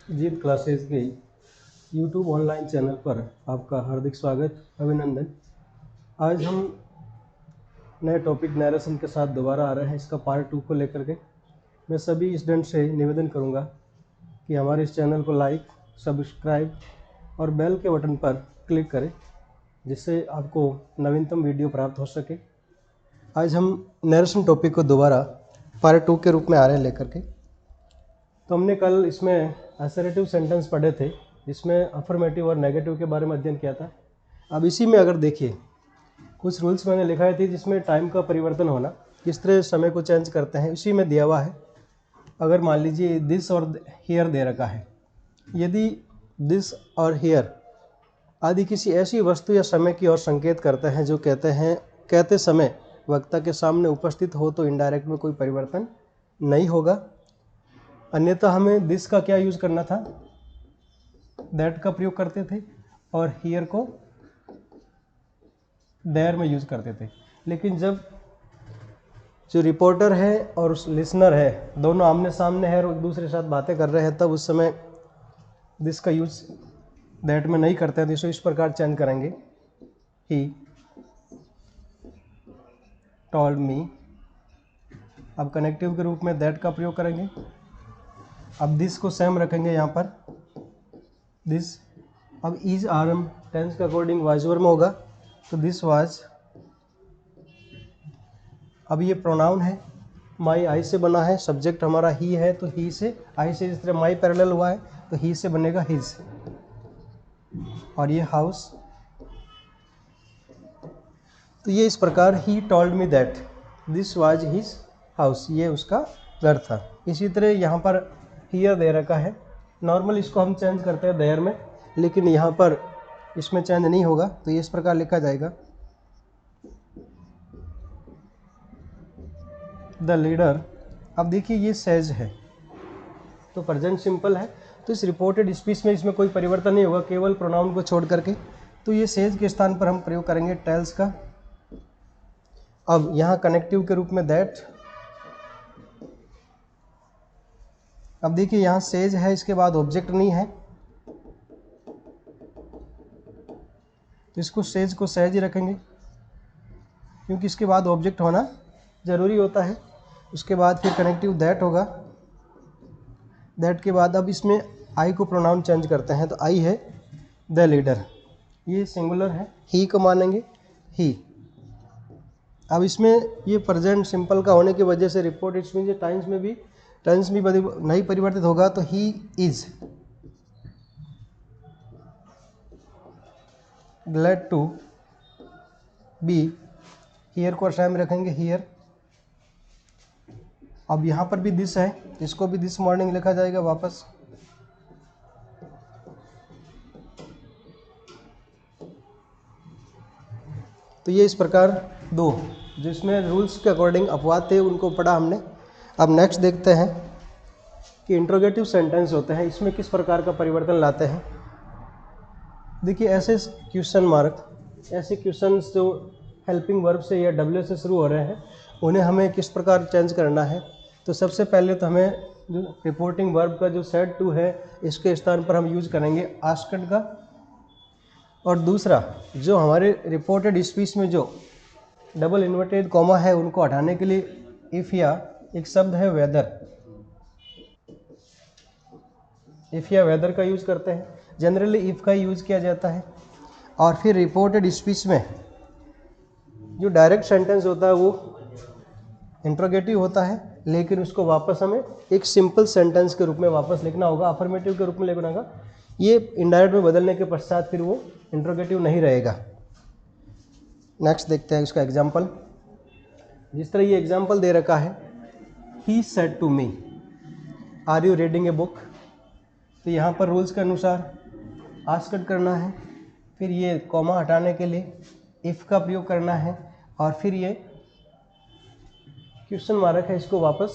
जीत classes के YouTube online channel पर आपका हार्दिक स्वागत, अभिनंदन। आज हम नए टॉपिक नरेशन के साथ दोबारा आ रहे हैं, इसका पार्ट 2 को लेकर के। मैं सभी स्टूडेंट से निवेदन करूंगा कि हमारे इस चैनल को लाइक, सब्सक्राइब और बेल के बटन पर क्लिक करें, जिससे आपको नवीनतम वीडियो प्राप्त हो सके। आज हम नरेशन टॉपिक को दोबारा पार्ट 2 के रूप में आ रहे हैं लेकर के। तो हमने कल इसमें असर्टिव सेंटेंस पढ़े थे, जिसमें अफर्मेटिव और नेगेटिव के बारे में अध्ययन किया था। अब इसी में अगर देखिए, कुछ रूल्स मैंने लिखाए थे जिसमें टाइम का परिवर्तन होना, किस तरह समय को चेंज करते हैं, इसी में दिया हुआ है। अगर मान लीजिए दिस और हियर दे रखा है, यदि दिस और हियर आदि किसी ऐसी वस्तु या समय की ओर संकेत करते हैं जो कहते समय वक्ता के सामने उपस्थित हो, तो इनडायरेक्ट में कोई परिवर्तन नहीं होगा। अन्यथा हमें दिस का क्या यूज़ करना था, दैट का प्रयोग करते थे, और हियर को देयर में यूज़ करते थे। लेकिन जब जो रिपोर्टर है और उस लिसनर है, दोनों आमने सामने है और एक दूसरे के साथ बातें कर रहे हैं, तब उस समय दिस का यूज़ दैट में नहीं करते हैं। तो इस प्रकार चेंज करेंगे, ही टोल्ड मी। अब कनेक्टिव के रूप में दैट का प्रयोग करेंगे। अब दिस को सेम रखेंगे यहाँ पर, दिस। अब इज आरम टेंस के अकॉर्डिंग वाइज वर्ब में होगा, तो दिस वाज। अब ये प्रोनाउन है, माई आई से बना है, सब्जेक्ट हमारा ही है, तो ही से, आई से जिस तरह माई पैरेलल हुआ है, तो ही से बनेगा हिज। और ये हाउस, तो ये इस प्रकार he told me that this was his house, ये उसका घर था। इसी तरह यहाँ पर हियर दे रखा है, नॉर्मल इसको हम चेंज करते हैं देयर में, लेकिन यहाँ पर इसमें चेंज नहीं होगा, तो ये इस प्रकार लिखा जाएगा, द लीडर। अब देखिए ये सेज है, तो प्रेजेंट सिंपल है, तो इस रिपोर्टेड स्पीच में इसमें कोई परिवर्तन नहीं होगा, केवल प्रोनाउन को छोड़ करके। तो ये सेज के स्थान पर हम प्रयोग करेंगे टेल्स का। अब यहाँ कनेक्टिव के रूप में दैट। अब देखिए यहाँ सेज है, इसके बाद ऑब्जेक्ट नहीं है, तो इसको सेज को सेज ही रखेंगे, क्योंकि इसके बाद ऑब्जेक्ट होना ज़रूरी होता है। उसके बाद फिर कनेक्टिव दैट होगा, दैट के बाद अब इसमें आई को प्रोनाउन चेंज करते हैं, तो आई है द लीडर, ये सिंगुलर है, ही को मानेंगे ही। अब इसमें ये प्रेजेंट सिंपल का होने की वजह से रिपोर्ट इट्स मीन टाइम्स में भी नहीं परिवर्तित होगा, तो he is glad to be. Here को सेम रखेंगे, हियर। अब यहाँ पर भी दिस है, इसको भी दिस मॉर्निंग लिखा जाएगा वापस। तो ये इस प्रकार दो, जिसमें रूल्स के अकॉर्डिंग अपवाद थे, उनको पढ़ा हमने। अब नेक्स्ट देखते हैं कि इंट्रोगेटिव सेंटेंस होते हैं, इसमें किस प्रकार का परिवर्तन लाते हैं। देखिए ऐसे क्वेश्चन मार्क, ऐसे क्वेश्चंस जो हेल्पिंग वर्ब से या डब्ल्यू से शुरू हो रहे हैं, उन्हें हमें किस प्रकार चेंज करना है। तो सबसे पहले तो हमें जो रिपोर्टिंग वर्ब का जो सेड टू है, इसके स्थान पर हम यूज करेंगे आस्क्ड का। और दूसरा, जो हमारे रिपोर्टेड स्पीच में जो डबल इन्वर्टेड कॉमा है, उनको हटाने के लिए इफ़ या एक शब्द है वेदर, इफ़ या वेदर का यूज़ करते हैं। जनरली इफ़ का यूज़ किया जाता है। और फिर रिपोर्टेड स्पीच में जो डायरेक्ट सेंटेंस होता है वो इंट्रोगेटिव होता है, लेकिन उसको वापस हमें एक सिंपल सेंटेंस के रूप में वापस लिखना होगा, अफर्मेटिव के रूप में लिखना होगा। ये इनडायरेक्ट में बदलने के पश्चात फिर वो इंट्रोगेटिव नहीं रहेगा। नेक्स्ट देखते हैं इसका एग्जाम्पल। जिस तरह ये एग्जाम्पल दे रखा है, he said to me are you reading a book, तो यहाँ पर रूल्स के अनुसार आस्क्ड करना है, फिर ये कॉमा हटाने के लिए इफ़ का प्रयोग करना है, और फिर ये क्वेश्चन मार्क है, इसको वापस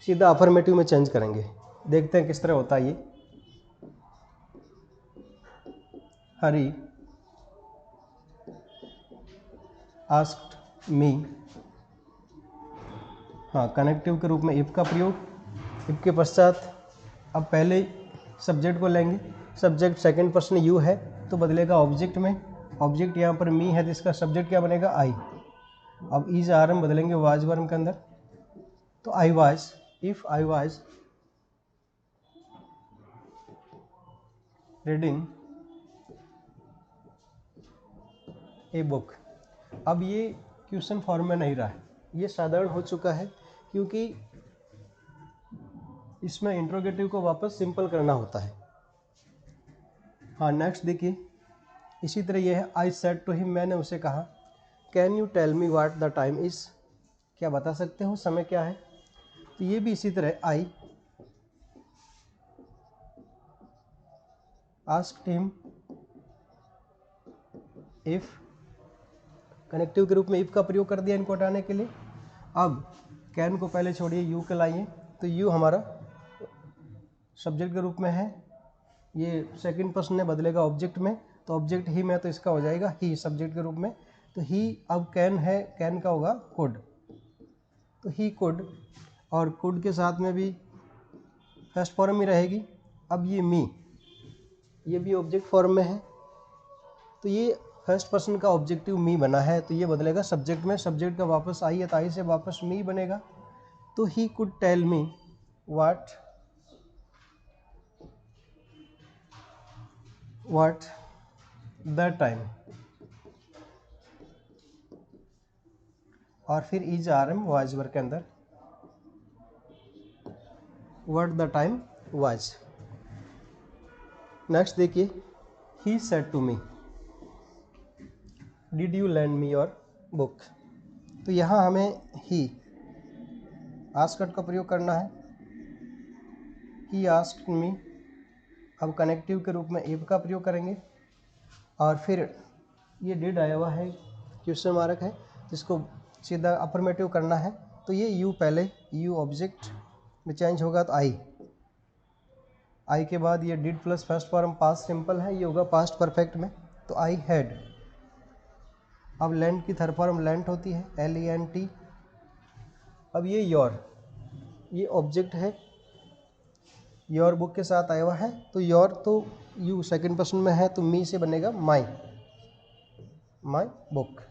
सीधा अफर्मेटिव में चेंज करेंगे। देखते हैं किस तरह होता है ये। हरी आस्क्ड मी, हाँ कनेक्टिव के रूप में इफ़ का प्रयोग, इफ़ के पश्चात अब पहले सब्जेक्ट को लेंगे, सब्जेक्ट सेकंड पर्सन यू है तो बदलेगा ऑब्जेक्ट में, ऑब्जेक्ट यहाँ पर मी है तो इसका सब्जेक्ट क्या बनेगा आई। अब इज आर हम बदलेंगे वाज वर्म के अंदर, तो I was, if I was reading a book. अब ये क्वेश्चन फॉर्म में नहीं रहा है, ये साधारण हो चुका है क्योंकि इसमें इंट्रोगेटिव को वापस सिंपल करना होता है। हाँ नेक्स्ट देखिए, इसी तरह ये है आई सेड टू हिम, मैंने उसे कहा, can you tell me what the time is, क्या बता सकते हो समय क्या है। तो ये भी इसी तरह I asked him if, connective के रूप में इफ का प्रयोग कर दिया इनको हटाने के लिए। अब कैन को पहले छोड़िए, यू के लाइए, तो यू हमारा सब्जेक्ट के रूप में है, ये सेकंड पर्सन ने बदलेगा ऑब्जेक्ट में, तो ऑब्जेक्ट ही में तो इसका हो जाएगा ही सब्जेक्ट के रूप में, तो ही अब कैन है, कैन का होगा कुड, तो ही कुड, और कुड के साथ में भी फर्स्ट फॉर्म ही रहेगी। अब ये मी, ये भी ऑब्जेक्ट फॉर्म में है, तो ये फर्स्ट पर्सन का ऑब्जेक्टिव मी बना है, तो ये बदलेगा सब्जेक्ट में, सब्जेक्ट का वापस आई है तो आई से वापस मी बनेगा। तो he could tell me what the time, और फिर is R M was work के अंदर what the time was. Next देखिए, he said to me did you lend me your book, तो यहाँ हमें ही आस्क्ड का प्रयोग करना है, ही आस्क्ड मी, अब कनेक्टिव के रूप में इफ का प्रयोग करेंगे, और फिर ये डिड आया हुआ है क्वेश्चन मार्क है जिसको सीधा अफर्मेटिव करना है, तो ये यू पहले, यू ऑब्जेक्ट में चेंज होगा तो आई के बाद ये did plus first form past simple है, ये होगा पास्ट परफेक्ट में, तो आई हैड। अब लैंड की थर्ड फॉर्म लैंड होती है, LENT। अब ये योर, ये ऑब्जेक्ट है, योर बुक के साथ आया हुआ है, तो योर तो यू सेकंड पर्सन में है तो मी से बनेगा माई बुक,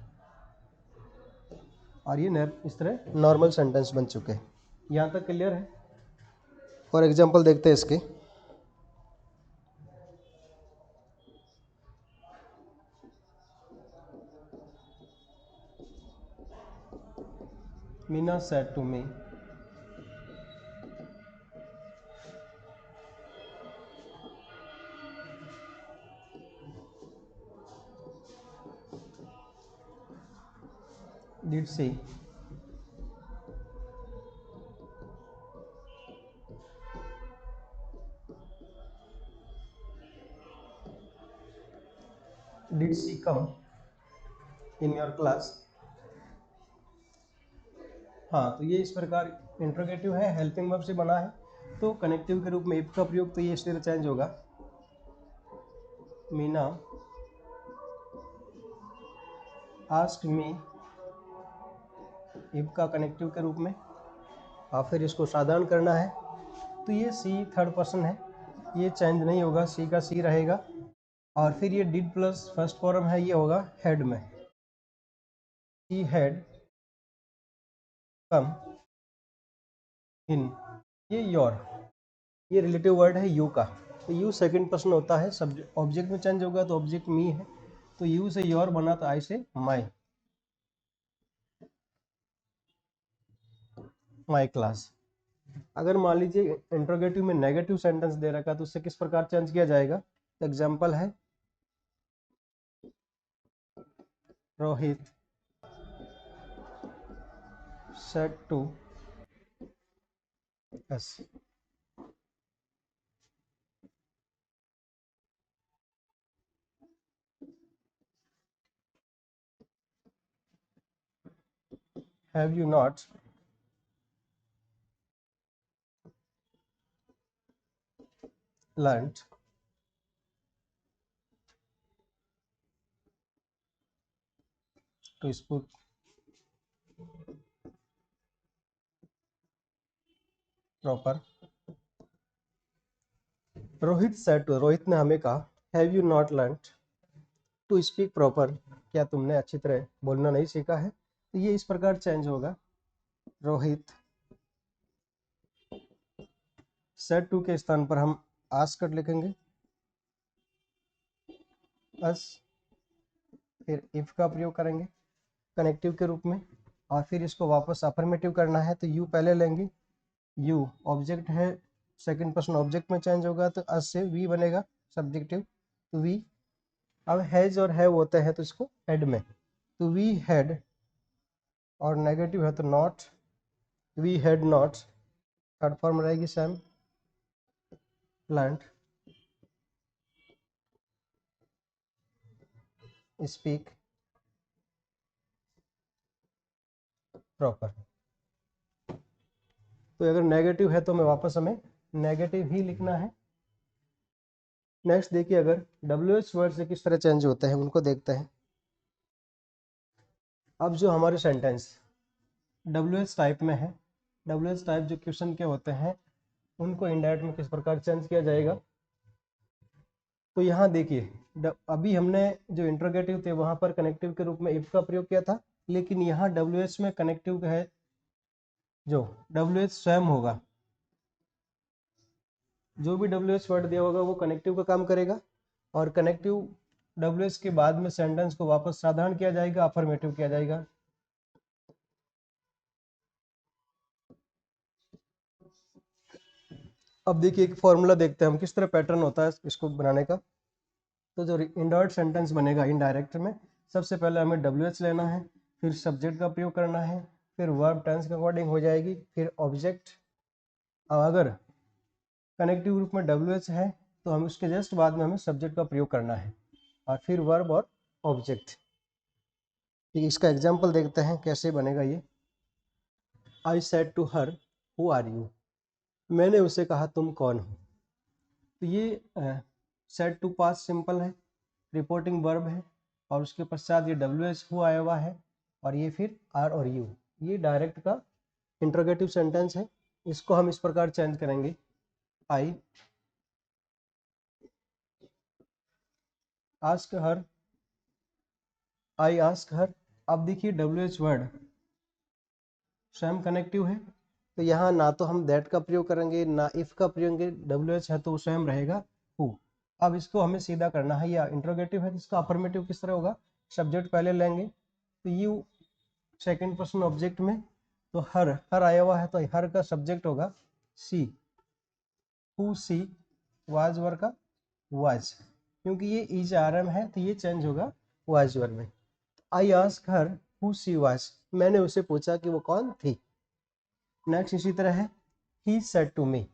और ये इस तरह नॉर्मल सेंटेंस बन चुके हैं। यहाँ तक क्लियर है। फॉर एग्जांपल देखते हैं इसके, Meena said to me did she come in your class. हाँ तो ये इस प्रकार इंट्रोगेटिव है, हेल्पिंग वर्ब से बना है, तो कनेक्टिव के रूप में इफ का प्रयोग, तो ये इस तरह चेंज होगा, मीना आस्क्ड मी, इफ का कनेक्टिव के रूप में, और फिर इसको साधारण करना है, तो ये सी थर्ड पर्सन है, ये चेंज नहीं होगा, सी का सी रहेगा, और फिर ये डिड प्लस फर्स्ट फॉर्म है, ये होगा हेड में, ही हैड कम इन, ये योर, ये रिलेटिव वर्ड है यू का, तो यू सेकंड पर्सन होता है, सब्जेक्ट ऑब्जेक्ट में चेंज होगा तो ऑब्जेक्ट मी है, तो यू से योर बना तो आई से माई क्लास। अगर मान लीजिए इंट्रोगेटिव में नेगेटिव सेंटेंस दे रखा तो उससे किस प्रकार चेंज किया जाएगा। एग्जाम्पल है, Rohit said to us, have you not learned to speak proper Rohit said to, Rohit ने हमें कहा, have you not learn to speak proper, क्या तुमने अच्छी तरह बोलना नहीं सीखा है। तो ये इस प्रकार चेंज होगा, रोहित सेड टू के स्थान पर हम आस्क्ड लिखेंगे, अस, फिर इफ का प्रयोग करेंगे कनेक्टिव के रूप में, और फिर इसको वापस अफर्मेटिव करना है तो यू पहले लेंगे, यू ऑब्जेक्ट है, सेकंड पर्सन ऑब्जेक्ट में चेंज होगा तो अस से वी बनेगा सब्जेक्टिव, तो वी। अब हैज और हैव होते हैं तो इसको हेड में, तो वी हैड, और नेगेटिव है तो not, we had not, third form रहेगी सैम लर्न्ड स्पीक प्रॉपर। तो अगर नेगेटिव है तो हमें वापस हमें नेगेटिव ही लिखना है। नेक्स्ट देखिए, अगर WH वर्ड से किस तरह चेंज होते हैं उनको देखते हैं। अब जो हमारे सेंटेंस WH टाइप में है, WH टाइप जो क्वेश्चन के होते हैं उनको इनडायरेक्ट में किस प्रकार चेंज किया जाएगा। तो यहाँ देखिए, अभी हमने जो इंट्रोगेटिव थे वहां पर कनेक्टिव के रूप में इफ का प्रयोग किया था, लेकिन यहाँ WH में कनेक्टिव है, जो WH स्वयं होगा, जो भी WH वर्ड दिया होगा वो कनेक्टिव का काम करेगा, और कनेक्टिव WH के बाद में सेंटेंस को वापस साधारण किया जाएगा, अफर्मेटिव किया जाएगा। अब देखिए एक फॉर्मूला देखते हैं हम किस तरह पैटर्न होता है इसको बनाने का। तो जो इनडायरेक्ट सेंटेंस बनेगा इनडायरेक्ट में, सबसे पहले हमें WH लेना है, फिर सब्जेक्ट का प्रयोग करना है, फिर वर्ब टेंस के अकॉर्डिंग हो जाएगी, फिर ऑब्जेक्ट। अगर कनेक्टिव रूप में WH है तो हम उसके जस्ट बाद में हमें सब्जेक्ट का प्रयोग करना है, और फिर वर्ब और ऑब्जेक्ट। ठीक, इसका एग्जाम्पल देखते हैं कैसे बनेगा ये। I said to her, who are you, मैंने उसे कहा तुम कौन हो। तो ये सेड टू पास्ट सिंपल है, रिपोर्टिंग वर्ब है, और उसके पश्चात ये WH हु आया हुआ है, और ये फिर आर और यू, ये डायरेक्ट का इंट्रोगेटिव सेंटेंस है। इसको हम इस प्रकार चेंज करेंगे, I ask her, I ask her. अब देखिए WH वर्ड स्वयं कनेक्टिव है, तो यहाँ ना तो हम दैट का प्रयोग करेंगे ना इफ का प्रयोग करेंगे, WH है तो स्वयं रहेगा हु। अब इसको हमें सीधा करना है, या इंट्रोगेटिव है तो इसका अफर्मेटिव किस तरह होगा, सब्जेक्ट पहले लेंगे तो यू, सेकंड पर्सन ऑब्जेक्ट में, तो हर, हर आया हुआ है तो हर का सब्जेक्ट होगा सी, हु सी, वाज वर का वाज, क्योंकि ये इज RM है तो ये चेंज होगा वाज वर में। I ask her who she was, मैंने उसे पूछा कि वो कौन थी। नेक्स्ट इसी तरह है, he said to me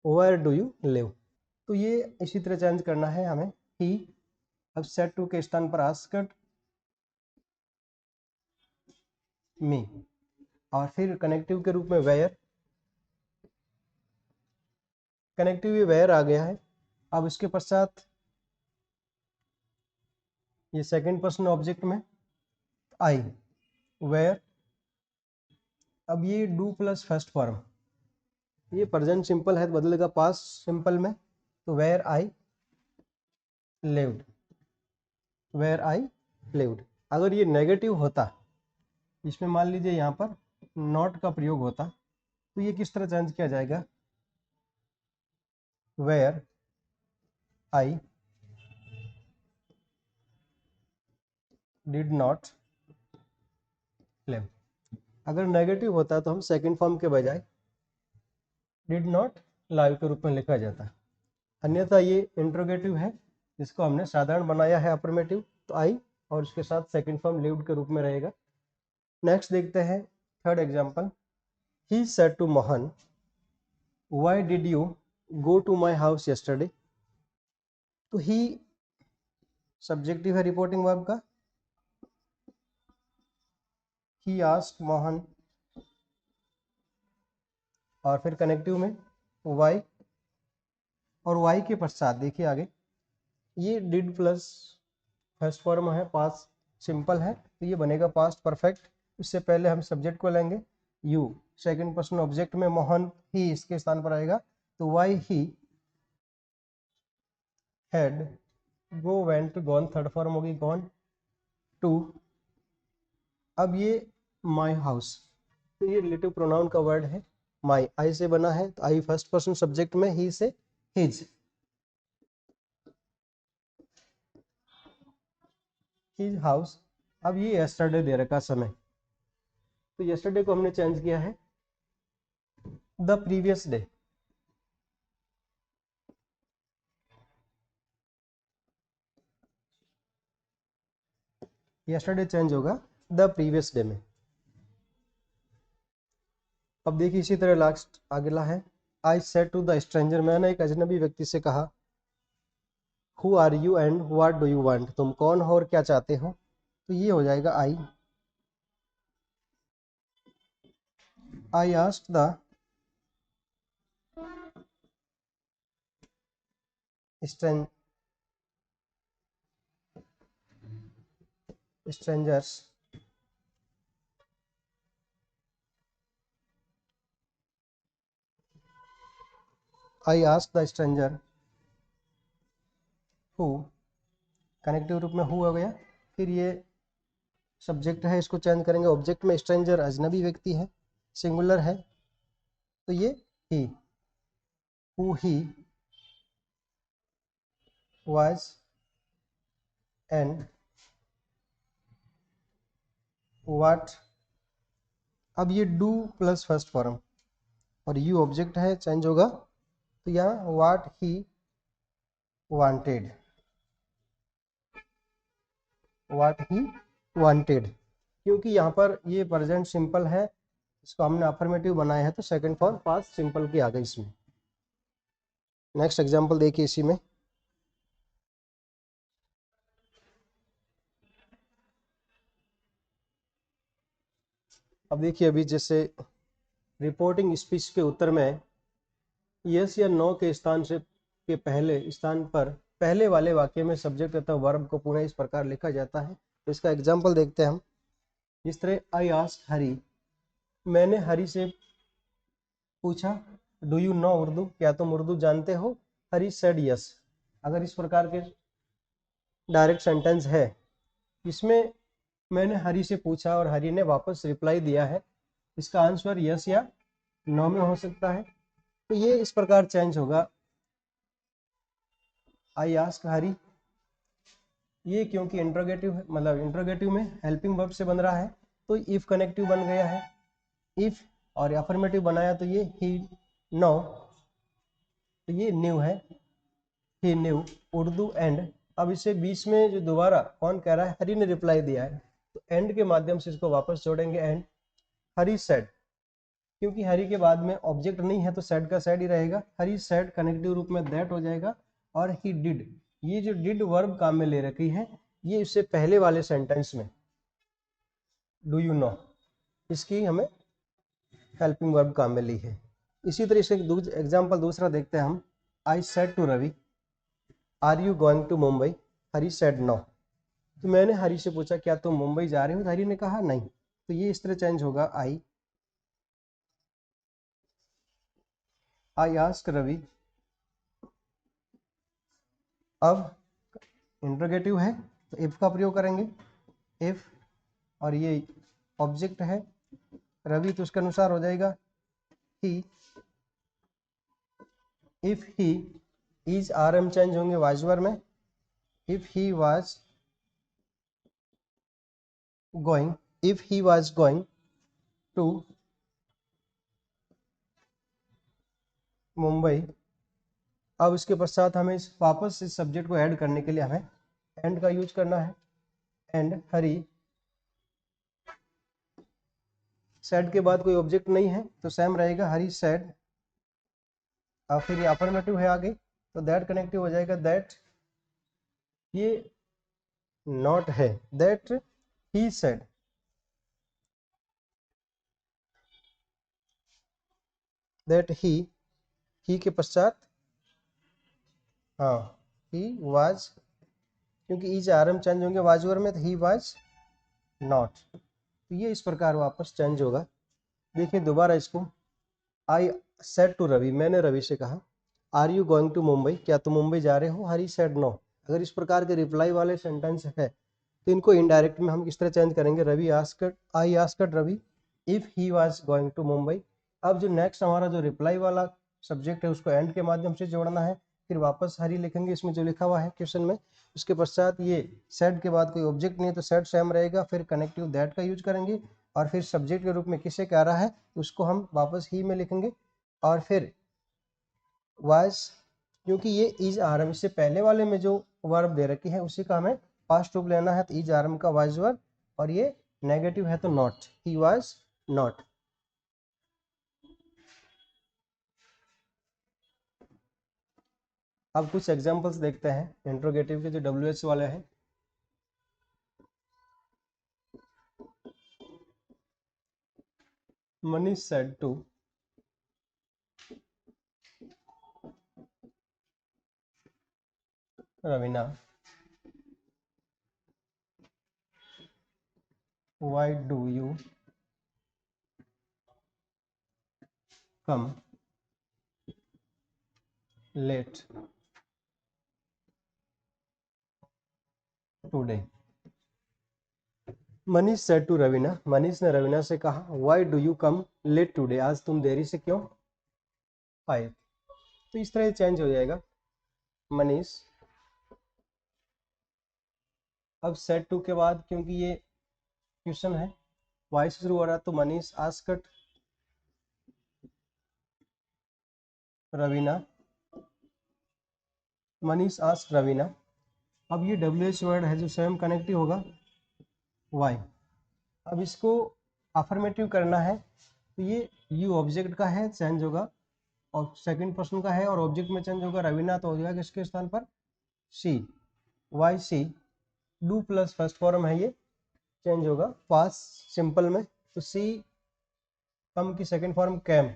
where do you live, तो ये इसी तरह चेंज करना है हमें, ही। अब सेड टू के स्थान पर आस्क्ड मी, और फिर कनेक्टिव के रूप में वेयर, कनेक्टिव ये वेयर आ गया है। अब इसके पश्चात ये सेकंड पर्सन ऑब्जेक्ट में आई, वेयर। अब ये डू प्लस फर्स्ट फॉर्म, ये प्रेजेंट सिंपल है तो बदलेगा पास्ट सिंपल में, तो where I lived, where I lived. अगर ये नेगेटिव होता, इसमें मान लीजिए यहाँ पर नॉट का प्रयोग होता, तो ये किस तरह चेंज किया जाएगा, where I did not live. अगर नेगेटिव होता तो हम सेकंड फॉर्म के बजाय डिड नॉट लाइव के रूप में लिखा जाता। अन्यथा ये इंट्रोगेटिव है, जिसको हमने साधारण बनाया है अफर्मेटिव, तो आई और उसके साथ सेकंड फॉर्म लिव्ड के रूप में रहेगा। नेक्स्ट देखते हैं third example, he said to Mohan why did you go to my house yesterday. तो ही सब्जेक्टिव है रिपोर्टिंग वर्ब का, ही आस्क्ड मोहन, और फिर कनेक्टिव में वाई, और वाई के पश्चात देखिए आगे ये डिड प्लस फर्स्ट फॉर्म है, पास्ट सिंपल है तो ये बनेगा पास्ट परफेक्ट। इससे पहले हम सब्जेक्ट को लेंगे यू, सेकंड पर्सन ऑब्जेक्ट में मोहन, ही इसके स्थान पर आएगा, तो why he had, go, went, gone, third form होगी गॉन, टू। अब ये माई हाउस, तो ये रिलेटिव प्रोनाउन का वर्ड है, माई, आई से बना है, तो आई फर्स्ट पर्सन सब्जेक्ट में, ही से हिज, हिज हाउस। अब ये यस्टरडे दे रखा समय, तो यस्टरडे को हमने चेंज किया है the previous day. Yesterday change होगा द प्रीवियस डे में। अब देखिए इसी तरह लास्ट अगला है, I said to the stranger, मैंने एक अजनबी व्यक्ति से कहा, who are you and what do you want, तुम कौन हो और क्या चाहते हो, तो ये हो जाएगा I asked the strangers I asked the stranger who, connective रूप में who हो गया, फिर ये सब्जेक्ट है, इसको चेंज करेंगे ऑब्जेक्ट में, स्ट्रेंजर अजनबी व्यक्ति है, सिंगुलर है, तो ये he, who he was and what। अब ये डू प्लस फर्स्ट फॉर्म और यू ऑब्जेक्ट है, चेंज होगा, तो यहाँ what he wanted, what he wanted, क्योंकि यहाँ पर ये प्रेजेंट सिंपल है, इसको हमने अफर्मेटिव बनाया है, तो सेकंड फॉर्म पास्ट सिंपल की आ गई इसमें। नेक्स्ट एग्जांपल देखिए इसी में, अब देखिए अभी जैसे रिपोर्टिंग स्पीच के उत्तर में यस या नो के स्थान से के पहले स्थान पर पहले वाले वाक्य में सब्जेक्ट तथा वर्ब को पुनः इस प्रकार लिखा जाता है। तो इसका एग्जांपल देखते हैं हम, जिस तरह आई आस्क्ड हरी, मैंने हरी से पूछा, डू यू नो उर्दू, क्या तुम उर्दू जानते हो, हरी सेड यस। अगर इस प्रकार के डायरेक्ट सेंटेंस है, इसमें मैंने हरी से पूछा और हरी ने वापस रिप्लाई दिया है, इसका आंसर यस या नो में हो सकता है, तो ये इस प्रकार चेंज होगा, आई आस्क हरी, ये क्योंकि इंट्रोगेटिव है, मतलब इंट्रोगेटिव में हेल्पिंग वर्ब से बन रहा है, तो इफ कनेक्टिव बन गया है, इफ, और अफर्मेटिव बनाया तो ये ही नो, तो ये न्यू है, ही न्यू उर्दू एंड। अब इसे बीच में जो दोबारा कौन कह रहा है, हरी ने रिप्लाई दिया है, तो एंड के माध्यम से इसको वापस जोड़ेंगे, एंड हरी सेड, क्योंकि हरी के बाद में ऑब्जेक्ट नहीं है तो सेड का सेड ही रहेगा, हरी सेड कनेक्टिव रूप में दैट हो जाएगा, और ही डिड, ये जो डिड वर्ब काम में ले रखी है, ये इससे पहले वाले सेंटेंस में डू यू नो, इसकी हमें हेल्पिंग वर्ब काम में ली है। इसी तरह से एग्जाम्पल दूसरा देखते हैं हम, I said to Ravi, are you going to Mumbai, Hari said no, तो मैंने हरी से पूछा क्या तुम मुंबई जा रहे हो, तो हरी ने कहा नहीं, तो ये इस तरह चेंज होगा, आई आस्क रवि। अब इंट्रोगेटिव है तो इफ का प्रयोग करेंगे, इफ, और ये ऑब्जेक्ट है रवि, तो उसके अनुसार हो जाएगा ही, if he is, R M change होंगे वाजवर में, if he was going, if he was going to Mumbai. अब इसके पश्चात हमें वापस इस सब्जेक्ट को ऐड करने के लिए हमें एंड का यूज करना है, एंड हरी सेड के बाद कोई ऑब्जेक्ट नहीं है तो सेम रहेगा, हरी सेड, और फिर ये अफर्मेटिव है आगे, तो दैट कनेक्टिव हो जाएगा, दैट, ये नॉट है, that he said, that he के पश्चात, हाँ, ही वाज, क्योंकि इज आर एम चेंज होंगे वाजवर में, तो ही वाज नॉट, तो ये इस प्रकार वापस चेंज होगा। देखिए दोबारा इसको, आई सेड टू रवि, मैंने रवि से कहा, are you going to Mumbai, क्या तुम मुंबई जा रहे हो? Hari said no. अगर इस प्रकार के रिप्लाई वाले सेंटेंस है तो इनको इनडायरेक्ट में हम किस तरह चेंज करेंगे? Ravi asked, I asked Ravi if he was going to Mumbai. अब जो नेक्स्ट हमारा जो रिप्लाई वाला सब्जेक्ट है उसको एंड के माध्यम से जोड़ना है, फिर वापस हरी लिखेंगे इसमें जो लिखा हुआ है क्वेश्चन में। उसके पश्चात ये सेड के बाद कोई ऑब्जेक्ट नहीं है तो सेड सेम रहेगा, फिर कनेक्टिव दैट का यूज करेंगे, और फिर सब्जेक्ट के रूप में किसे कह रहा है उसको हम वापस ही में लिखेंगे, और फिर वाज, क्योंकि ये इज आरम इससे पहले वाले में जो वर्ब दे रखी है उसी का हमें पास्ट रूप लेना है, तो इज आरम का वाज वर्ब, और ये नेगेटिव है तो नॉट, ही वाज नॉट। अब कुछ एग्जांपल्स देखते हैं इंट्रोगेटिव के जो WH वाले हैं। Manish said to Ravina, why do you come late today? Manish said to Raveena, Manish ने रवीना से कहा why do you come late today, आज तुम देरी से क्यों आए? तो इस तरह चेंज हो जाएगा मनीष। अब सेड टू के बाद क्योंकि ये क्वेश्चन है वाई से शुरू हो रहा है तो मनीष आस्क्ड रवीना, मनीष आस्क्ड रवीना। अब ये WH वर्ड है जो स्वयं कनेक्टिव होगा वाई। अब इसको अफर्मेटिव करना है तो ये यू ऑब्जेक्ट का है चेंज होगा, और सेकंड पर्सन का है और ऑब्जेक्ट में चेंज होगा, रवीना तो हो जाएगा इसके स्थान पर see, why see. Do plus first form है ये चेंज होगा पास्ट सिंपल में, तो सी कम की सेकंड फॉर्म कैम,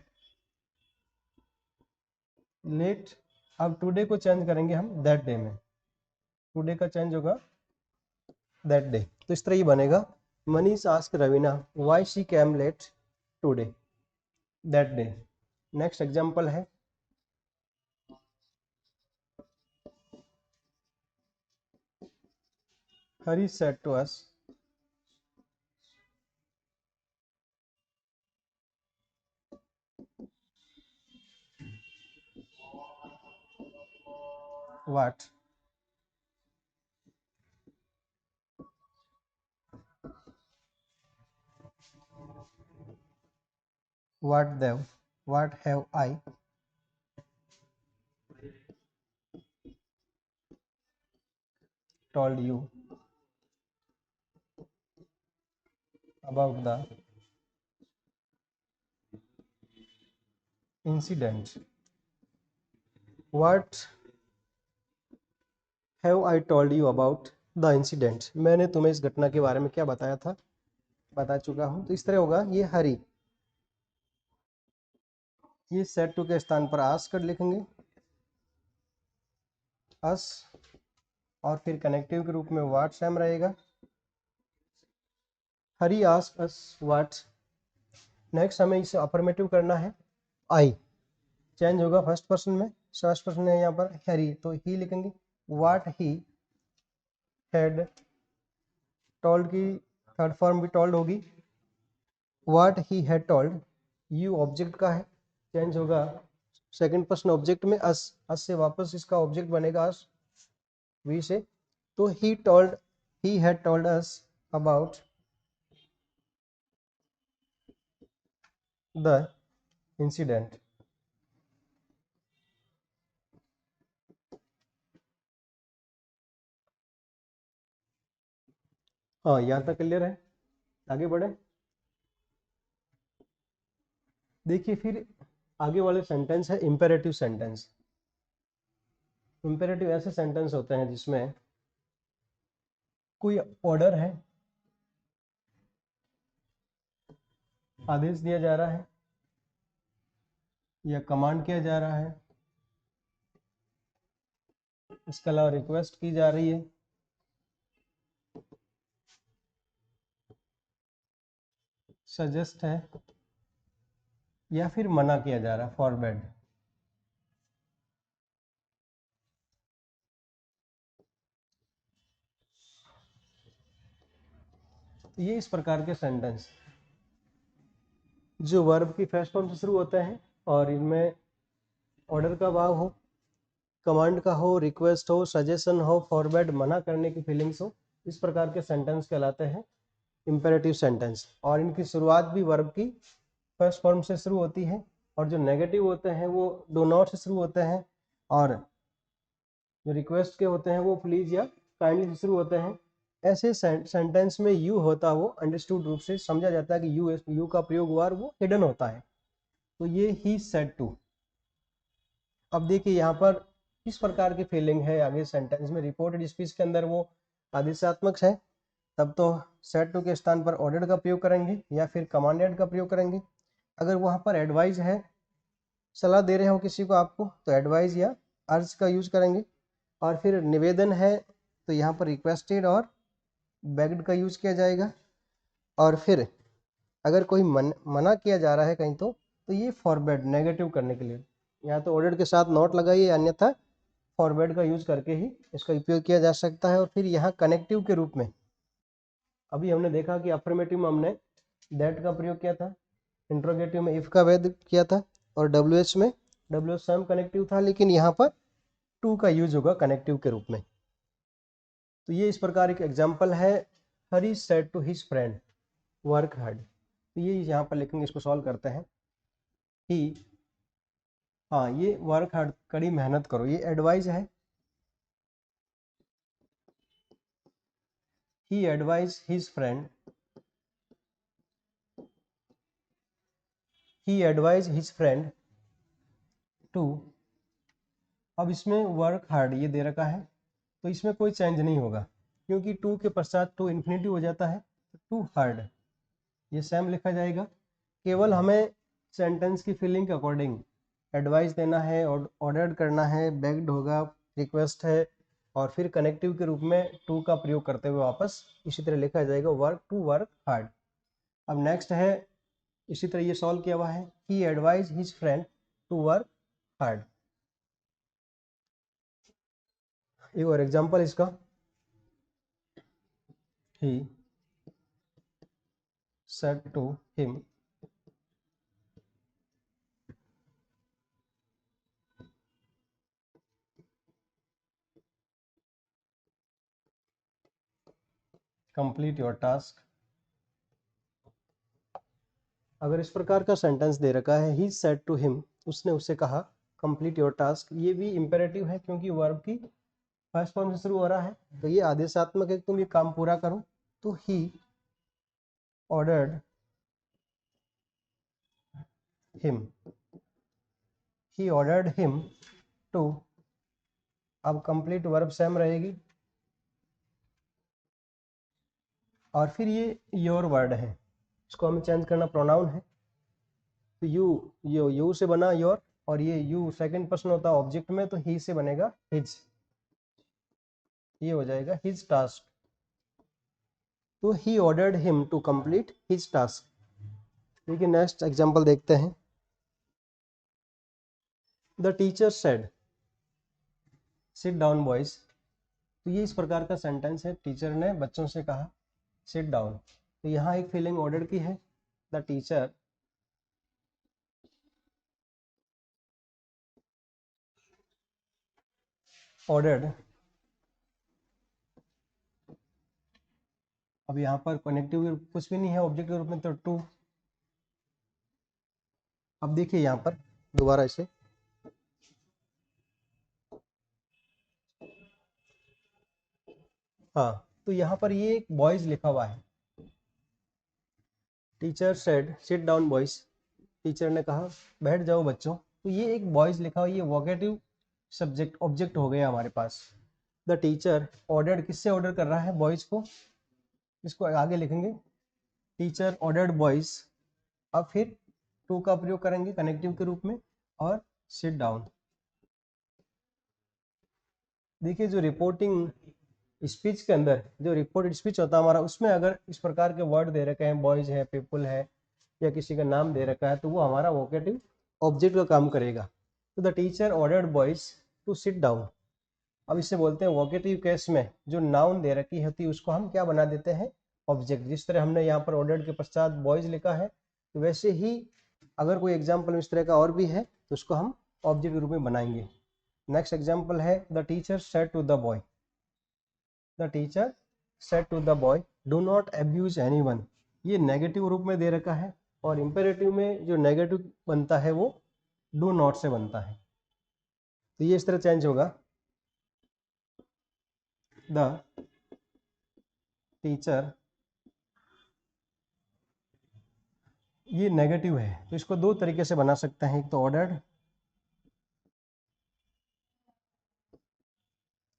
लेट। अब टुडे को चेंज करेंगे हम दैट डे में, टुडे का चेंज होगा दैट डे, तो इस तरह ही बनेगा Manish ask Raveena why she came late today that day. Next example है Hari said to us what Dev what have I told you about the incident, what have I told you about the incident, मैंने तुम्हें इस घटना के बारे में क्या बताया था, बता चुका हूं। तो इस तरह होगा ये हरी, ये सेड टू के स्थान पर आस्क्ड लिखेंगे अस, और फिर कनेक्टिव के रूप में व्हाट सेम रहेगा, हरी आस्क अस व्हाट। नेक्स्ट हमें इसे अफर्मेटिव करना है, आई चेंज होगा फर्स्ट पर्सन में, फर्स्ट पर्सन है यहाँ पर हरी तो ही लिखेंगे, व्हाट ही हैड टोल्ड की थर्ड फॉर्म भी टोल्ड होगी, what he had told. You object का है चेंज होगा सेकंड पर्सन ऑब्जेक्ट में अस, अस से वापस इसका ऑब्जेक्ट बनेगा अस वी से, तो he had told us about the incident. हाँ यहाँ तक क्लियर है, आगे बढ़े। देखिए फिर आगे वाले सेंटेंस है इंपेरेटिव सेंटेंस। इंपेरेटिव ऐसे सेंटेंस होते हैं जिसमें कोई ऑर्डर है, आदेश दिया जा रहा है या कमांड किया जा रहा है, इसके अलावा रिक्वेस्ट की जा रही है, सजेस्ट है, या फिर मना किया जा रहा है फॉरबेड। ये इस प्रकार के सेंटेंस जो वर्ब की फर्स्ट फॉर्म से शुरू होते हैं और इनमें ऑर्डर का भाव हो, कमांड का हो, रिक्वेस्ट हो, सजेशन हो, फॉरवर्ड मना करने की फीलिंग्स हो, इस प्रकार के सेंटेंस कहलाते हैं इंपेरेटिव सेंटेंस। और इनकी शुरुआत भी वर्ब की फर्स्ट फॉर्म से शुरू होती है, और जो नेगेटिव होते हैं वो डू नॉट से शुरू होते हैं, और जो रिक्वेस्ट के होते हैं वो प्लीज या काइंडली से शुरू होते हैं। ऐसे सेंटेंस में यू होता वो अंडरस्टूड रूप से समझा जाता है कि यू का प्रयोग हुआ और वो हिडन होता है। तो ये ही सेड टू। अब देखिए यहाँ पर किस प्रकार की फीलिंग है आगे सेंटेंस में। रिपोर्टेड स्पीच के अंदर वो आदेशात्मक है, तब तो सेड टू के स्थान पर ऑर्डर का प्रयोग करेंगे या फिर कमांडेड का प्रयोग करेंगे। अगर वहाँ पर एडवाइस है, सलाह दे रहे हो किसी को आपको, तो एडवाइस या अर्ज का यूज करेंगे। और फिर निवेदन है तो यहाँ पर रिक्वेस्टेड और बेग्ड का यूज किया जाएगा। और फिर अगर कोई मना किया जा रहा है कहीं तो ये फॉरवर्ड नेगेटिव करने के लिए यहाँ तो ऑर्डर के साथ नोट लगाइए, अन्यथा फॉरवर्ड का यूज करके ही इसका उपयोग किया जा सकता है। और फिर यहाँ कनेक्टिव के रूप में अभी हमने देखा कि अफर्मेटिव में हमने दैट का प्रयोग किया था, इंट्रोगेटिव में इफ का वैध किया था, और डब्ल्यूएच में डब्ल्यूएच स्वयं कनेक्टिव था, लेकिन यहाँ पर टू का यूज होगा कनेक्टिव के रूप में। तो ये इस प्रकार एक एग्जाम्पल है, Hari said to his friend work hard. तो ये यहाँ पर लिखेंगे, इसको सॉल्व करते हैं। ही, हाँ ये वर्क हार्ड, कड़ी मेहनत करो, ये एडवाइस है। He advise his friend, he advise his friend to. अब इसमें वर्क हार्ड ये दे रखा है, तो इसमें कोई चेंज नहीं होगा क्योंकि टू के पश्चात टू इन्फिनिटी हो जाता है, तो टू हार्ड ये सेम लिखा जाएगा। केवल हमें सेंटेंस की फीलिंग के अकॉर्डिंग एडवाइस देना है, ऑर्डर्ड करना है, बेग्ड होगा, रिक्वेस्ट है, और फिर कनेक्टिव के रूप में टू का प्रयोग करते हुए वापस इसी तरह लिखा जाएगा वर्क टू वर्क हार्ड। अब नेक्स्ट है, इसी तरह ये सॉल्व किया हुआ है, he advise his friend to work hard. एक और एग्जांपल इसका, ही said to him complete your task। अगर इस प्रकार का सेंटेंस दे रखा है, he said to him, उसने उससे कहा complete your task, ये भी इंपेरेटिव है क्योंकि वर्ब की फर्स्ट फॉर्म से शुरू हो रहा है, तो ये आदेशात्मक है, तुम ये काम पूरा करो। तो he ordered him, he ordered him to, अब कंप्लीट वर्ब सेम रहेगी, और फिर ये योर वर्ड है, इसको हमें चेंज करना, प्रोनाउन है, तो यू से बना योर, और ये यू सेकंड पर्सन होता है ऑब्जेक्ट में, तो ही से बनेगा हिज, ये हो जाएगा हिज टास्क। तो he ordered him to complete his task. देखिए नेक्स्ट एग्जांपल देखते हैं, the teacher said sit down boys. तो ये इस प्रकार का सेंटेंस है, टीचर ने बच्चों से कहा सिट डाउन। तो यहाँ एक फीलिंग ऑर्डर की है, द टीचर ऑर्डर्ड, अब यहाँ पर कनेक्टिव कुछ भी नहीं है ऑब्जेक्ट के रूप में, तो टू। अब देखिए यहाँ पर दोबारा इसे, हाँ तो यहाँ पर ये एक बॉयज लिखा हुआ है, teacher said sit down boys, teacher ने कहा बैठ जाओ बच्चों, तो ये एक बॉयज लिखा हुआ, ये वोकेटिव सब्जेक्ट ऑब्जेक्ट हो गया हमारे पास। द टीचर ऑर्डर्ड, किससे ऑर्डर कर रहा है, बॉयज को, इसको आगे लिखेंगे टीचर ऑर्डर्ड बॉयज। अब फिर टू का प्रयोग करेंगे कनेक्टिव के रूप में, और सिट डाउन। देखिए जो रिपोर्टिंग स्पीच के अंदर जो रिपोर्टेड स्पीच होता है हमारा, उसमें अगर इस प्रकार के वर्ड दे रखे हैं, बॉयज है, पीपल है, या किसी का नाम दे रखा है, तो वो हमारा वोकेटिव ऑब्जेक्ट का काम करेगा। तो the teacher ordered boys to sit down. अब इससे बोलते हैं वोकेटिव केस में जो नाउन दे रखी होती है उसको हम क्या बना देते हैं, ऑब्जेक्ट। जिस तरह हमने यहाँ पर ऑर्डर्ड के पश्चात बॉयज लिखा है, तो वैसे ही अगर कोई एग्जाम्पल इस तरह का और भी है तो उसको हम ऑब्जेक्ट के रूप में बनाएंगे। नेक्स्ट एग्जाम्पल है the teacher said to the boy. The teacher said to the boy do not abuse anyone. ये नेगेटिव रूप में दे रखा है और इंपेरेटिव में जो नेगेटिव बनता है वो डू नॉट से बनता है। तो ये इस तरह चेंज होगा, द टीचर, ये नेगेटिव है तो इसको दो तरीके से बना सकते हैं। एक तो ऑर्डर्ड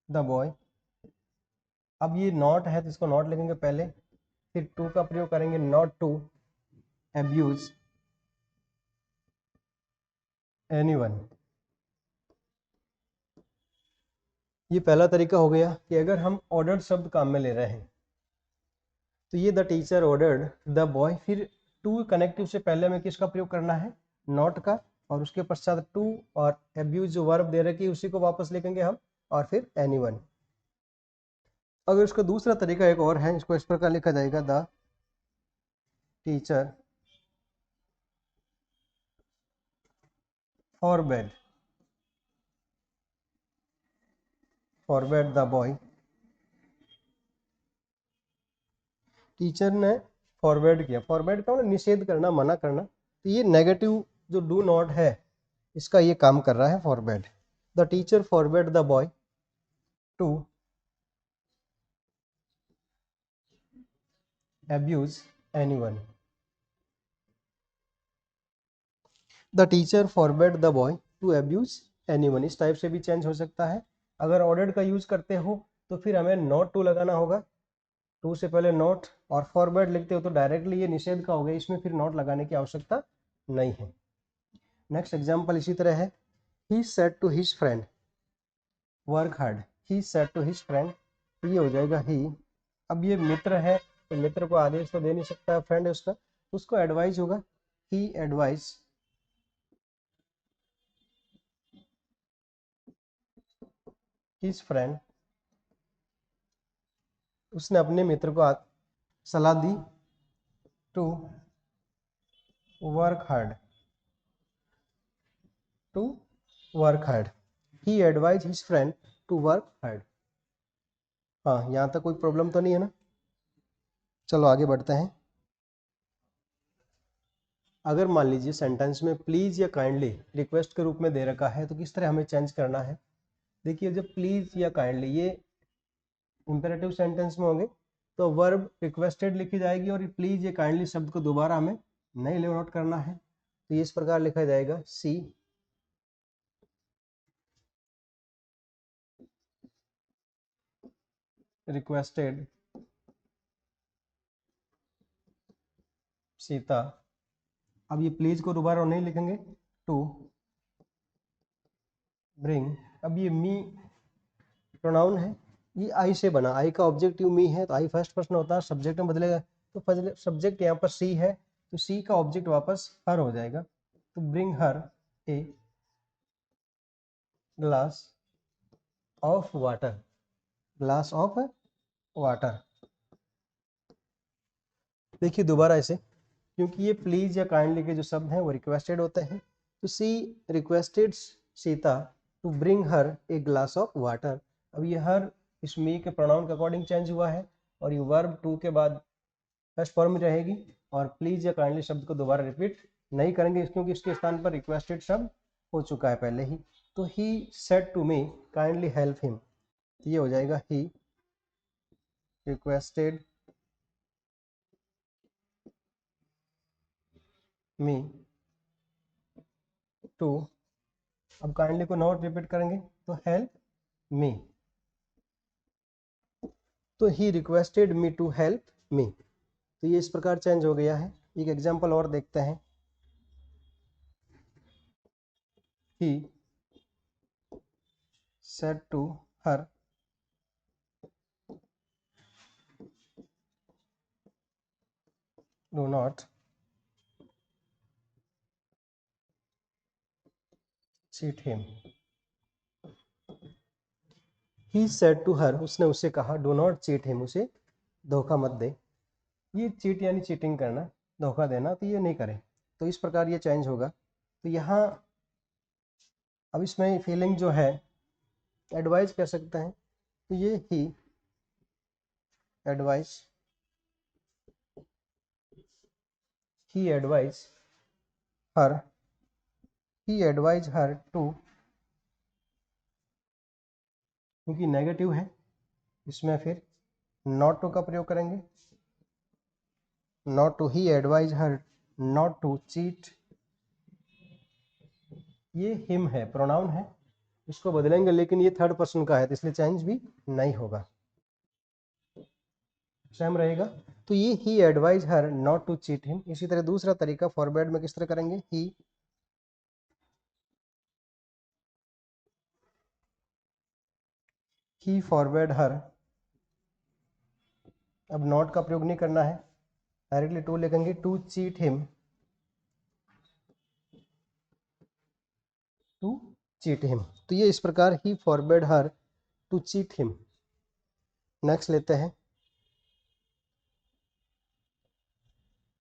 द बॉय, अब ये नॉट है तो इसको नॉट लिखेंगे पहले, फिर टू का प्रयोग करेंगे, नॉट टू अब्यूज एनीवन। ये पहला तरीका हो गया कि अगर हम ऑर्डर्ड शब्द काम में ले रहे हैं तो ये the teacher ordered the boy, फिर टू कनेक्टिव से पहले हमें किसका प्रयोग करना है, नॉट का, और उसके पश्चात टू और अब्यूज जो वर्ब दे रखी है उसी को वापस लिखेंगे हम, और फिर एनीवन। अगर इसका दूसरा तरीका एक और है, इसको इस प्रकार लिखा जाएगा, the teacher forbade the boy. Teacher ने फॉरवर्ड किया, फॉरवर्ड का मतलब निषेध करना, मना करना, तो ये नेगेटिव जो डू नॉट है इसका ये काम कर रहा है forward. The teacher forward the boy to abuse anyone। The teacher forward the boy to abuse anyone, इस टाइप से भी चेंज हो सकता है। अगर ऑर्डर्ड का यूज करते हो तो फिर हमें नॉट टू लगाना होगा, टू से पहले नॉट, और फॉरवर्ड लिखते हो तो डायरेक्टली ये निषेध का हो गया, इसमें फिर नॉट लगाने की आवश्यकता नहीं है। नेक्स्ट एग्जाम्पल इसी तरह है, he said to his friend work hard. He said to his friend, ये हो जाएगा ही। अब ये मित्र है तो मित्र को आदेश तो दे नहीं सकता है, फ्रेंड है उसका, उसको एडवाइस होगा, ही एडवाइस हिज फ्रेंड, उसने अपने मित्र को सलाह दी, to work hard to work hard. He advise his friend to work hard. हाँ, यहाँ तक कोई प्रॉब्लम तो नहीं है ना। चलो आगे बढ़ते हैं। अगर मान लीजिए सेंटेंस में प्लीज या काइंडली रिक्वेस्ट के रूप में दे रखा है तो किस तरह हमें चेंज करना है। देखिए, जब प्लीज या काइंडली ये इंपेरेटिव सेंटेंस में होंगे तो वर्ब रिक्वेस्टेड लिखी जाएगी और प्लीज या काइंडली शब्द को दोबारा हमें नहीं नोट करना है, तो ये इस प्रकार लिखा जाएगा, सी रिक्वेस्टेड सीता। अब ये प्लीज को दोबारा नहीं लिखेंगे, टू ब्रिंग। अब ये मी प्रोनाउन है, ये आई से बना, आई का ऑब्जेक्टिव मी है तो आई फर्स्ट पर्सन होता है, सब्जेक्ट में बदलेगा तो सब्जेक्ट यहाँ पर सी है तो सी का ऑब्जेक्ट वापस हर हो जाएगा, तो bring her a glass of water, glass of water. देखिए दोबारा ऐसे, क्योंकि ये प्लीज या काइंडली के जो शब्द हैं वो रिक्वेस्टेड होते हैं, तो she requested Sita to bring her a glass of water. अब ये हर इस मी के प्रोनाउन के अकॉर्डिंग चेंज हुआ है और ये वर्ब टू के बाद फर्स्ट फॉर्म में रहेगी, और प्लीज या काइंडली शब्द को दोबारा रिपीट नहीं करेंगे क्योंकि इसके स्थान पर रिक्वेस्टेड शब्द हो चुका है पहले ही। तो he said to me kindly help him, ये हो जाएगा, ही रिक्वेस्टेड मी टू, अब काइंडली को नॉट रिपीट करेंगे तो हेल्प मी, तो he requested me to help me. तो ये इस प्रकार चेंज हो गया है। एक एग्जांपल और देखते हैं, he said to her do not cheat him. He said to her, उसने उससे कहा, डू नॉट चीट हिम, उसे धोखा मत दे। ये चीट यानी चीटिंग करना, धोखा देना, तो ये नहीं करें। तो इस प्रकार ये चेंज होगा। तो यहाँ अब इसमें फीलिंग जो है एडवाइस कह सकते हैं, तो ये he advice, he advice her, he advise her to, क्योंकि नेगेटिव है इसमें फिर नॉट टू का प्रयोग करेंगे। Not to, he advise her not to cheat, ये हिम है, प्रोनाउन है, इसको बदलेंगे, लेकिन ये थर्ड पर्सन का है तो इसलिए चेंज भी नहीं होगा, सेम रहेगा। तो ये he advise her not to cheat him. इसी तरह दूसरा तरीका फॉरवर्ड में किस तरह करेंगे, ही फॉरवर्ड हर, अब नॉट का प्रयोग नहीं करना है, डायरेक्टली टू लिखेंगे, to cheat him, to cheat him. तो ये इस प्रकार he forward her to cheat him. Next लेते हैं।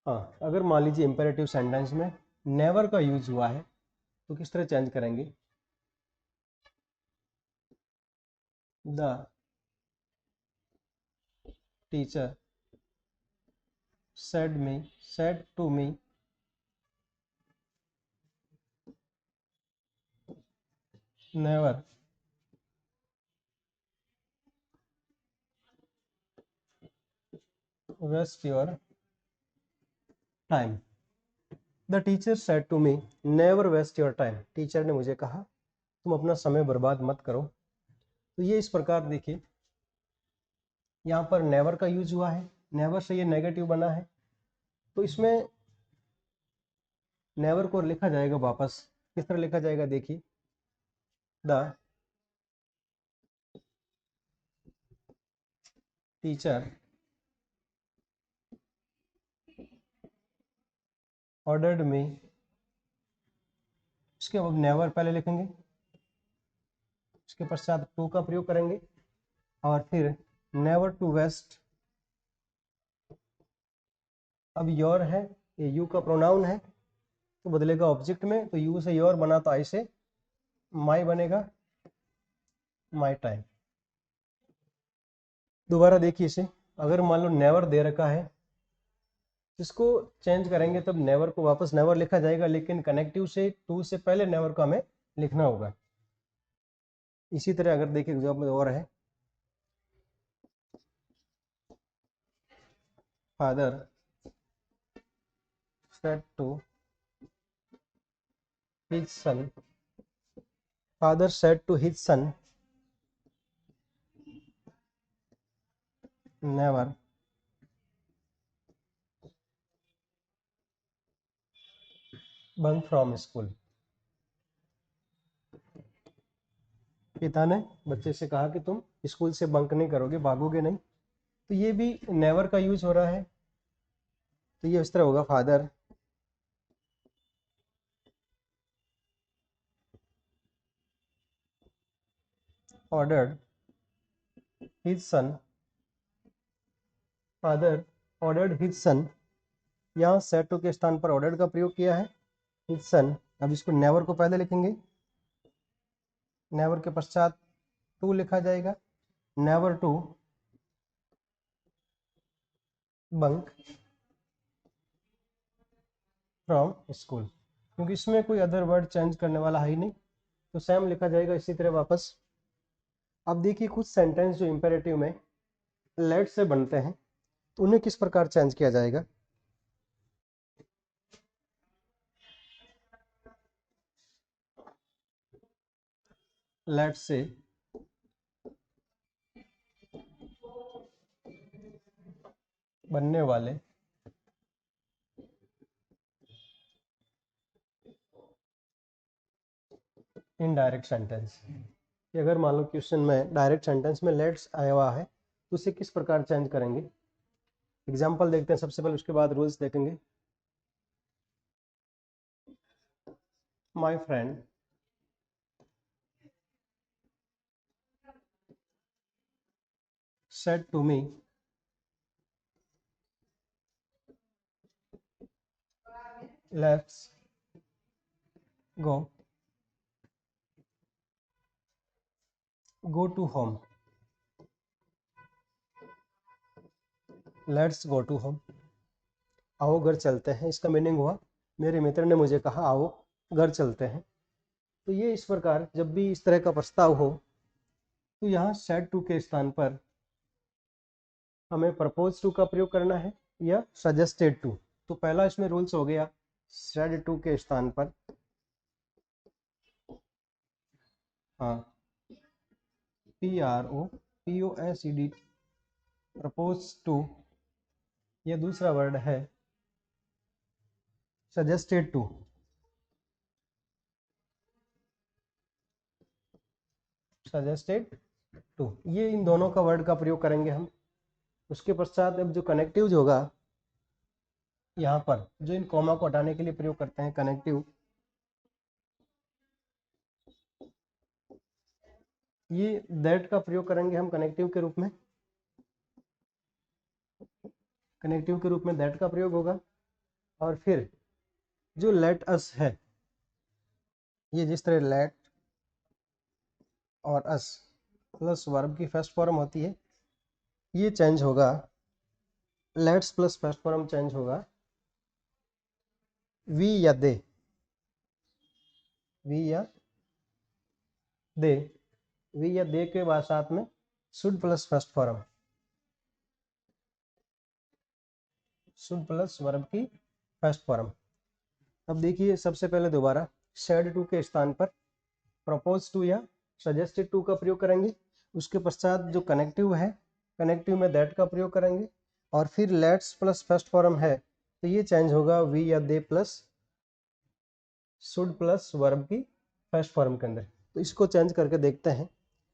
हाँ, अगर मान लीजिए इंपेरेटिव सेंटेंस में नेवर का यूज हुआ है तो किस तरह चेंज करेंगे, the teacher said to me never waste your time. The teacher said to me never waste your time. Teacher ने मुझे कहा तुम अपना समय बर्बाद मत करो। तो ये इस प्रकार देखिए, यहाँ पर नेवर का यूज हुआ है, नेवर से ये नेगेटिव बना है, तो इसमें नेवर को लिखा जाएगा वापस, किस तरह लिखा जाएगा देखिए, द टीचर ऑर्डर्ड मी, इसके अब नेवर पहले लिखेंगे, उसके पश्चात टू का प्रयोग करेंगे और फिर नेवर टू वेस्ट। अब योर है, ये यू का प्रोनाउन है तो बदलेगा ऑब्जेक्ट में, तो यू से योर बना तो आई से माई बनेगा, माई टाइम। दोबारा देखिए इसे, अगर मान लो नेवर दे रखा है, इसको चेंज करेंगे तब नेवर को वापस नेवर लिखा जाएगा, लेकिन कनेक्टिव से टू से पहले नेवर को हमें लिखना होगा। इसी तरह अगर देखिए एग्जाम्पल और है, father said to his son, father said to his son never bunk from school. पिता ने बच्चे से कहा कि तुम स्कूल से बंक नहीं करोगे, भागोगे नहीं। तो ये भी नेवर का यूज हो रहा है, तो ये इस तरह होगा, father ordered his son, father ordered his son, यहाँ सेड टू के स्थान पर ऑर्डर्ड का प्रयोग किया है, हिज सन। अब इसको नेवर को पहले लिखेंगे, नेवर के पश्चात टू लिखा जाएगा, never to bunk from school, क्योंकि इसमें कोई अदर वर्ड चेंज करने वाला है ही नहीं, तो सेम लिखा जाएगा इसी तरह वापस। अब देखिए कुछ सेंटेंस जो इंपेरेटिव में लेट से बनते हैं तो उन्हें किस प्रकार चेंज किया जाएगा। लेट से बनने वाले इनडायरेक्ट सेंटेंस, कि अगर मान लो क्वेश्चन में डायरेक्ट सेंटेंस में लेट्स आया हुआ है तो उसे किस प्रकार चेंज करेंगे। एग्जाम्पल देखते हैं सबसे पहले, उसके बाद रूल्स देखेंगे। My friend said to me let's go to home, let's go to home, आओ घर चलते हैं। इसका मीनिंग हुआ मेरे मित्र ने मुझे कहा आओ घर चलते हैं। तो ये इस प्रकार जब भी इस तरह का प्रस्ताव हो तो यहाँ सेड टू के स्थान पर हमें प्रपोज टू का प्रयोग करना है या सजेस्टेड टू। तो पहला इसमें रूल्स हो गया, सेड टू के स्थान पर हाँ PROPOSED प्रपोज टू, ये दूसरा वर्ड है सजेस्टेड टू। सजेस्टेड टू, ये इन दोनों का वर्ड का प्रयोग करेंगे हम। उसके पश्चात अब जो कनेक्टिव होगा यहाँ पर, जो इन कॉमा को हटाने के लिए प्रयोग करते हैं कनेक्टिव, ये दैट का प्रयोग करेंगे हम कनेक्टिव के रूप में। कनेक्टिव के रूप में दैट का प्रयोग होगा। और फिर जो लेट अस है, ये जिस तरह लेट और अस प्लस वर्ब की फर्स्ट फॉर्म होती है, ये चेंज होगा, let's plus first form change होगा वी या दे, वी या दे, वी या दे के बाद साथ में should plus first form, should plus verb की फर्स्ट फॉर्म। अब देखिए सबसे पहले दोबारा सेड टू के स्थान पर प्रपोज टू या सजेस्टेड टू का प्रयोग करेंगे। उसके पश्चात जो कनेक्टिव है, कनेक्टिव में दैट का प्रयोग करेंगे। और फिर लेट्स प्लस फर्स्ट फॉर्म है तो ये चेंज होगा वी या they plus should plus verb की फर्स्ट फॉर्म के अंदर। तो इसको चेंज करके देखते हैं।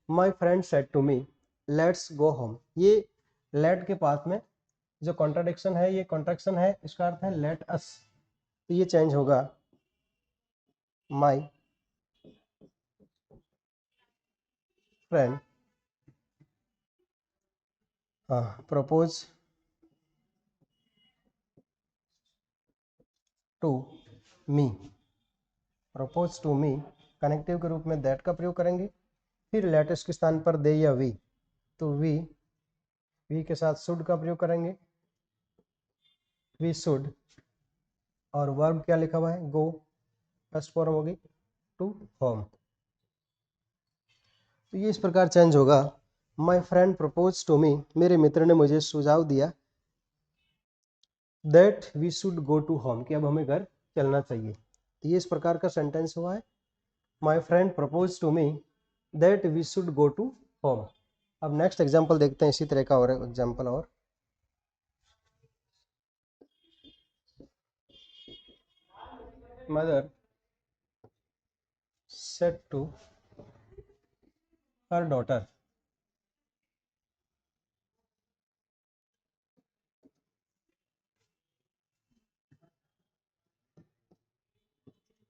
My friend said to me let's go home, ये लेट के पास में जो कॉन्ट्राडिक्शन है, ये कॉन्ट्रैक्शन है, इसका अर्थ है लेट अस। तो ये चेंज होगा my friend propose to me, propose to me connective के रूप में दैट का प्रयोग करेंगे। फिर लेटेस्ट के स्थान पर दे या वी, तो वी के साथ शुड का प्रयोग करेंगे, वी शुड। और वर्ब क्या लिखा हुआ है, गो, फर्स्ट फॉर्म होगी टू होम। तो ये इस प्रकार चेंज होगा, my friend propose to me, मेरे मित्र ने मुझे सुझाव दिया, that we should go to home, कि अब हमें घर चलना चाहिए। तो ये इस प्रकार का सेंटेंस हुआ है, my friend propose to me that we should go to home. अब नेक्स्ट एग्जाम्पल देखते हैं इसी तरह का और एग्जाम्पल। और mother said to her daughter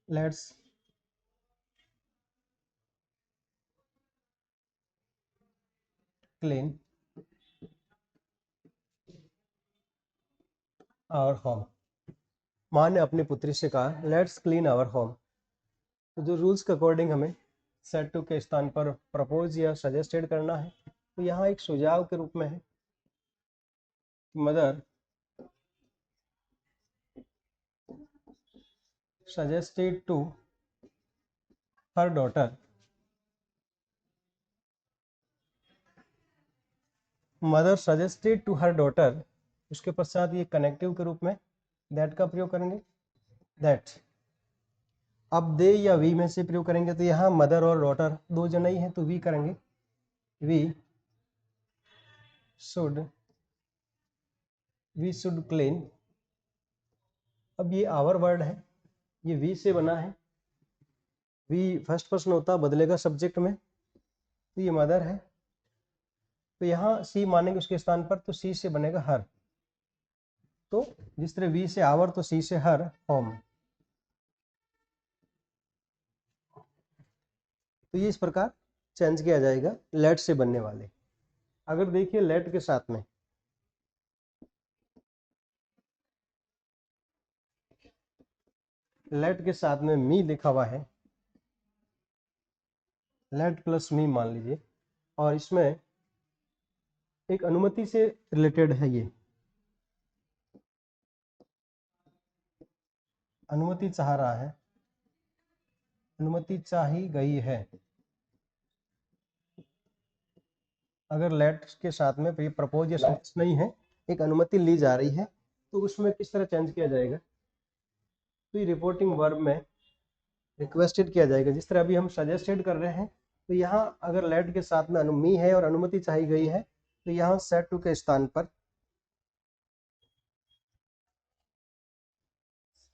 let's clean our home. माँ ने अपनी पुत्री से कहा लेट्स क्लीन आवर होम। तो जो रूल्स के अकॉर्डिंग हमें सेड टू के स्थान पर प्रपोज या सजेस्टेड करना है, तो यहाँ एक सुझाव के रूप में है, mother suggested to her daughter, mother suggested to her daughter, उसके पश्चात ये कनेक्टिव के रूप में दैट का प्रयोग करेंगे, दैट। अब दे या वी में से प्रयोग करेंगे तो यहाँ मदर और डॉटर दो जन ही हैं तो वी करेंगे, we should, we should clean. अब ये आवर वर्ड है, ये वी से बना है, वी फर्स्ट पर्सन होता बदलेगा सब्जेक्ट में, तो ये मदर है। तो यहाँ सी मानेंगे उसके स्थान पर, तो सी से बनेगा हर। तो जिस तरह वी से आवर तो सी से हर होम। तो ये इस प्रकार चेंज किया जाएगा लेट से बनने वाले। अगर देखिए लेट के साथ में लेट के साथ में मी लिखा हुआ है, लेट प्लस मी मान लीजिए, और इसमें एक अनुमति से रिलेटेड है, ये अनुमति चाह रहा है, अनुमति चाही गई है। अगर लेट के साथ में प्रपोज या सजेस्ट नहीं है, एक अनुमति ली जा रही है, तो उसमें किस तरह चेंज किया जाएगा? तो ये रिपोर्टिंग वर्ब में रिक्वेस्टेड किया जाएगा। जिस तरह अभी हम सजेस्टेड कर रहे हैं, तो यहाँ अगर लेट के साथ में मी है और अनुमति चाहिए गई है, तो यहाँ सेट टू के स्थान पर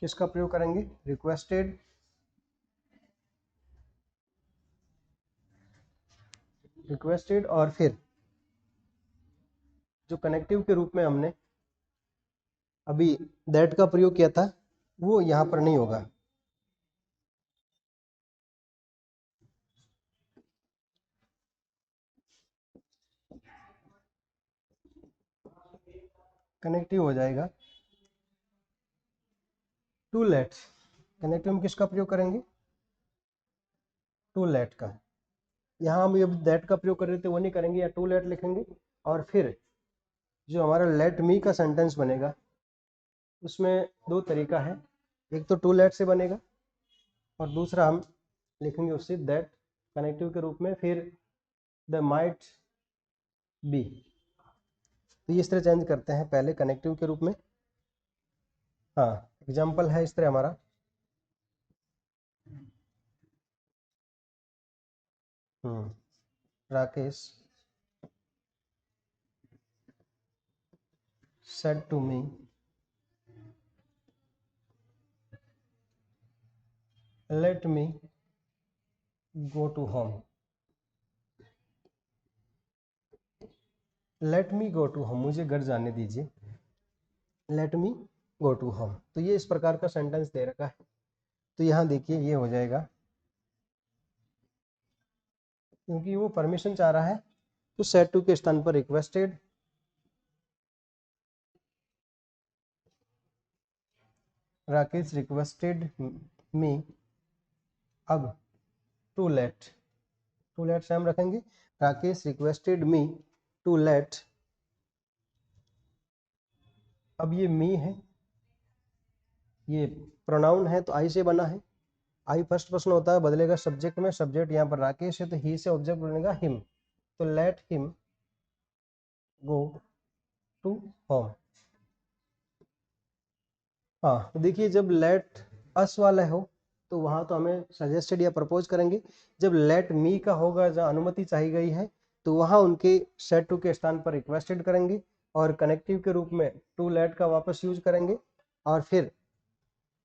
किसका प्रयोग करेंगे? रिक्वेस्टेड। रिक्वेस्टेड और फिर जो कनेक्टिव के रूप में हमने अभी दैट का प्रयोग किया था, वो यहाँ पर नहीं होगा। कनेक्टिव हो जाएगा टू लेट। कनेक्टिव में किसका प्रयोग करेंगे? टू लेट का। यहाँ हम अभी दैट का प्रयोग कर रहे थे, वो नहीं करेंगे, या टू लेट लिखेंगे। और फिर जो हमारा लेट मी का सेंटेंस बनेगा, उसमें दो तरीका है, एक तो टू लेट से बनेगा और दूसरा हम लिखेंगे उससे दैट कनेक्टिव के रूप में, फिर द माइट बी। तो इस तरह चेंज करते हैं, पहले कनेक्टिव के रूप में। हाँ, एग्जाम्पल है इस तरह हमारा, Rakesh said to me, let me go to home. let me go to home, मुझे घर जाने दीजिए। let me go to home, तो ये इस प्रकार का सेंटेंस दे रखा है। तो यहाँ देखिए ये हो जाएगा, क्योंकि वो परमिशन चाह रहा है, तो सेट टू के स्थान पर रिक्वेस्टेड। राकेश रिक्वेस्टेड मी, अब टू लेट, टू लेट से हम रखेंगे Rakesh requested me to let. अब ये मी है, ये प्रोनाउन है, तो आई से बना है। आई फर्स्ट पर्सन होता है, बदलेगा सब्जेक्ट में, सब्जेक्ट यहाँ पर राकेश है, तो ही से ऑब्जेक्ट बनेगा हिम, तो let him go to home. हाँ, तो देखिए जब लेट अस वाला हो, तो वहाँ तो हमें सजेस्टेड या प्रपोज करेंगे। जब लेट मी का होगा, जहाँ अनुमति चाहिए गई है, तो वहाँ उनके सेट टू के स्थान पर रिक्वेस्टेड करेंगे, और कनेक्टिव के रूप में टू लेट का वापस यूज करेंगे। और फिर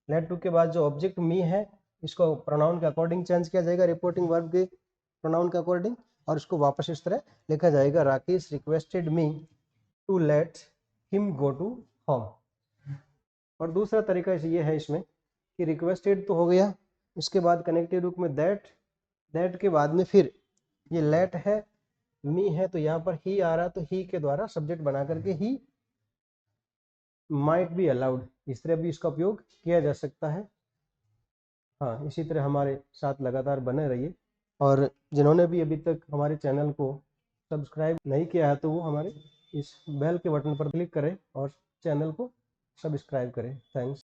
लेट टू के बाद जो ऑब्जेक्ट मी है, इसको प्रोनाउन के अकॉर्डिंग चेंज किया जाएगा, रिपोर्टिंग वर्ब के प्रोनाउन के अकॉर्डिंग, और इसको वापस इस तरह लिखा जाएगा, Rakesh requested me to let him go to home. और दूसरा तरीका ये है इसमें कि रिक्वेस्टेड तो हो गया, उसके बाद कनेक्टिव रूप में दैट, दैट के बाद में फिर ये लेट है, मी है, तो यहाँ पर ही आ रहा, तो ही के द्वारा सब्जेक्ट बना करके ही माइट बी अलाउड, इस तरह भी इसका उपयोग किया जा सकता है। हाँ, इसी तरह हमारे साथ लगातार बने रहिए, और जिन्होंने भी अभी तक हमारे चैनल को सब्सक्राइब नहीं किया है, तो वो हमारे इस बेल के बटन पर क्लिक करें और चैनल को सब्सक्राइब करें। थैंक्स।